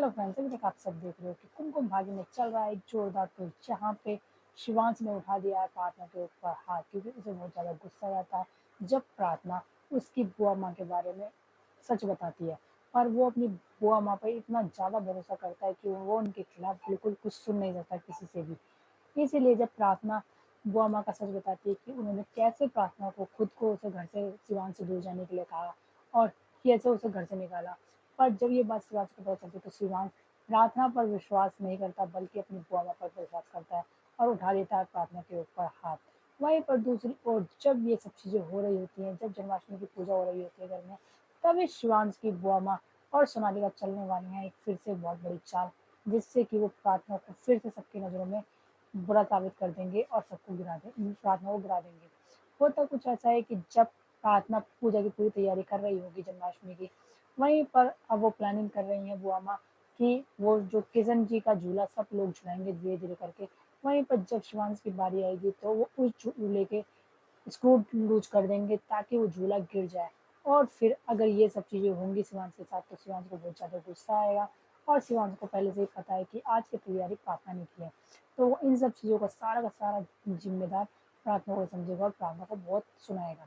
Hello friends, अभी तक आप सब देख रहे हो कि कुमकुम भाग्य में चल रहा है एक जोरदार ट्विस्ट, जहाँ पे शिवांश ने उठा दिया है प्रार्थना के ऊपर हाथ, क्योंकि उसे बहुत ज़्यादा गुस्सा आता है जब प्रार्थना उसकी बुआ माँ के बारे में सच बताती है। और वो अपनी बुआ माँ पर इतना ज़्यादा भरोसा करता है कि वो उनके खिलाफ बिल्कुल कुछ सुन नहीं सकता किसी से भी। इसीलिए जब प्रार्थना बुआ माँ का सच बताती है कि उन्होंने कैसे प्रार्थना को खुद को उसे घर से शिवांश से दूर जाने के लिए कहा और कैसे उसे घर से निकाला। पर जब ये बात शिवांश को पता चलती है तो शिवांश प्रार्थना पर विश्वास नहीं करता, बल्कि अपनी बुआ माँ पर विश्वास करता है और उठा देता है प्रार्थना के ऊपर हाथ। वहीं पर दूसरी ओर जब ये सब चीज़ें हो रही होती हैं, जब जन्माष्टमी की पूजा हो रही होती है घर में, तभी शिवांश की बुआ माँ और सोनालिका चलने वाली हैं एक फिर से बहुत बड़ी चाल, जिससे कि वो प्रार्थना को फिर से सबकी नज़रों में बुरा साबित कर देंगे और सबको प्रार्थना को गिरा देंगे। होता कुछ ऐसा है कि जब प्रार्थना पूजा की पूरी तैयारी कर रही होगी जन्माष्टमी की, वहीं पर अब वो प्लानिंग कर रही हैं बुआ माँ कि वो जो किशन जी का झूला सब लोग झुलाएंगे धीरे धीरे करके। वहीं पर जब शिवांश की बारी आएगी तो वो उस झूले के स्क्रू लूज कर देंगे ताकि वो झूला गिर जाए। और फिर अगर ये सब चीज़ें होंगी शिवांश के साथ तो शिवांश को बहुत ज़्यादा गुस्सा आएगा, और शिवांश को पहले से ही पता है कि आज की तैयारी प्रार्थना ने की है, तो वो इन सब चीज़ों का सारा जिम्मेदार प्रार्थना को समझेगा और प्रार्थना को बहुत सुनाएगा।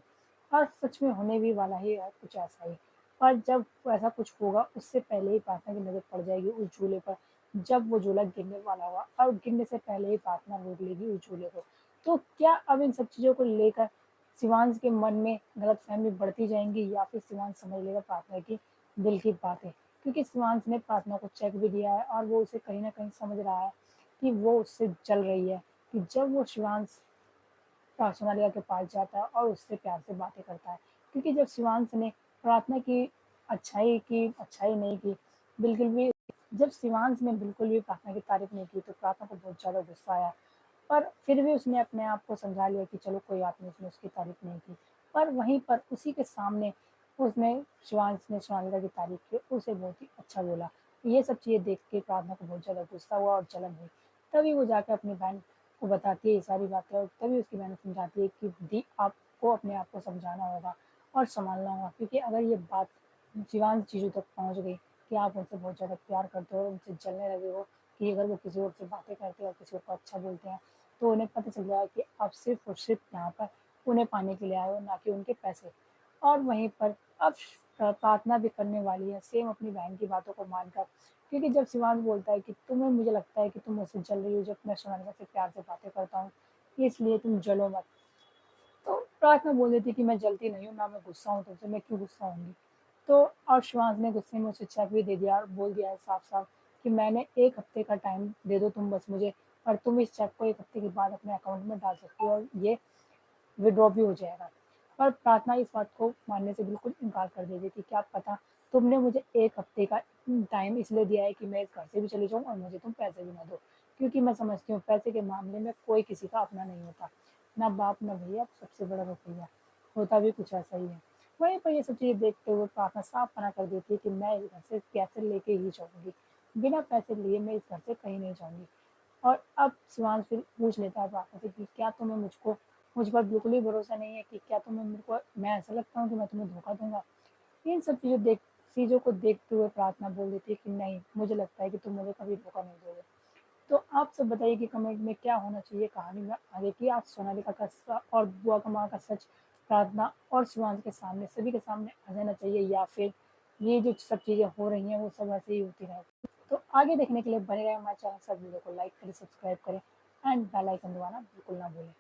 और सच में होने भी वाला ही है कुछ ऐसा ही। पर जब ऐसा कुछ होगा उससे पहले ही प्रार्थना की नज़र पड़ जाएगी उस झूले पर, जब वो झूला गिरने वाला होगा, और गिरने से पहले ही प्रार्थना रोक लेगी उस झूले को। तो क्या अब इन सब चीज़ों को लेकर शिवांश के मन में गलतफ़हमी बढ़ती जाएँगी, या फिर शिवांश समझ लेगा प्रार्थना की दिल की बातें? क्योंकि शिवांश ने प्रार्थना को चेक भी दिया है और वो उसे कहीं न कहीं समझ रहा है कि वो उससे जल रही है, कि जब वो शिवांश सोनालिका के पास जाता है और उससे प्यार से बातें करता है। क्योंकि जब शिवांश ने प्रार्थना की अच्छाई नहीं की, बिल्कुल भी, जब शिवांश ने बिल्कुल भी प्रार्थना की तारीफ़ नहीं की, तो प्रार्थना को बहुत ज़्यादा गुस्सा आया। पर फिर भी उसने अपने आप को समझा लिया कि चलो कोई बात नहीं, उसने उसकी तारीफ़ नहीं की। पर वहीं पर उसी के सामने उसने शिवांश ने सोनालिका की तारीफ़ की, उसे बहुत ही अच्छा बोला। ये सब चीज़ें देख के प्रार्थना को बहुत ज़्यादा गुस्सा हुआ और जलन हुई। तभी वो जाके अपनी बहन को बताती है ये सारी बातें, और तभी उसकी बहन समझाती है कि दी, आपको अपने आप को समझाना होगा और सँभालना होगा, क्योंकि अगर ये बात शिवांश जीजू तक पहुँच गई कि आप उनसे बहुत ज़्यादा प्यार करते हो और उनसे जलने लगे हो, कि अगर वो किसी और से बातें करते हैं और किसी और को अच्छा बोलते हैं, तो उन्हें पता चल जाएगा कि आप सिर्फ़ और सिर्फ़ यहाँ पर उन्हें पाने के लिए आए हो, ना कि उनके पैसे। और वहीं पर अब प्रार्थना भी करने वाली है सेम अपनी बहन की बातों को मानकर, क्योंकि जब शिवांश बोलता है कि तुम्हें, मुझे लगता है कि तुम मुझसे जल रही हो जब मैं सोनालिका से प्यार से बातें करता हूँ, इसलिए तुम जलो मत। तो प्रार्थना बोल देती है कि मैं जलती नहीं हूँ, ना मैं गुस्सा हूँ तुमसे, मैं क्यों गुस्सा होंगी। तो और शिवांश ने गुस्से में उसे चेक भी दे दिया और बोल दिया है साफ-साफ कि मैंने 1 हफ्ते का टाइम दे दो तुम बस मुझे, और तुम इस चेक को 1 हफ्ते के बाद अपने अकाउंट में डाल सकती हो और ये विथड्रॉ भी हो जाएगा। पर प्रार्थना इस बात को मानने से बिल्कुल इनकार कर देती थी, क्या पता तुमने मुझे 1 हफ्ते का टाइम इसलिए दिया है कि मैं इस घर से भी चली जाऊँ और मुझे तुम पैसे भी ना दो। क्योंकि मैं समझती हूँ पैसे के मामले में कोई किसी का अपना नहीं होता। ना बाप, ना भैया, सबसे बड़ा रुपया। होता भी कुछ ऐसा ही है। वहीं पर ये सब चीज़ें देखते हुए प्रार्थना साफ मना कर देती है कि मैं इस घर से पैसे लेके ही जाऊँगी। बिना पैसे लिए मैं इस घर से कहीं नहीं जाऊँगी। और अब शिवांश फिर पूछ लेता है प्रार्थना से कि क्या तुम्हें मुझ पर बिल्कुल ही भरोसा नहीं है, कि क्या तुम्हें मेरे को, मैं ऐसा लगता हूँ कि मैं तुम्हें धोखा दूँगा? इन सब चीज़ों को देखते हुए प्रार्थना बोल देती है कि नहीं, मुझे लगता है कि तुम मुझे कभी धोखा नहीं दोगे। तो आप सब बताइए कि कमेंट में क्या होना चाहिए कहानी में आगे, की आज सोनालिका का और बुआ का माँ का सच प्रार्थना और शिवांश के सामने, सभी के सामने आ जाना चाहिए, या फिर ये जो सब चीज़ें हो रही हैं वो सब ऐसे ही होती रहें। तो आगे देखने के लिए बने रहें हमारे चैनल के साथ। वीडियो को लाइक करें, सब्सक्राइब करें एंड बेल आइकन दबाना बिल्कुल ना भूलें।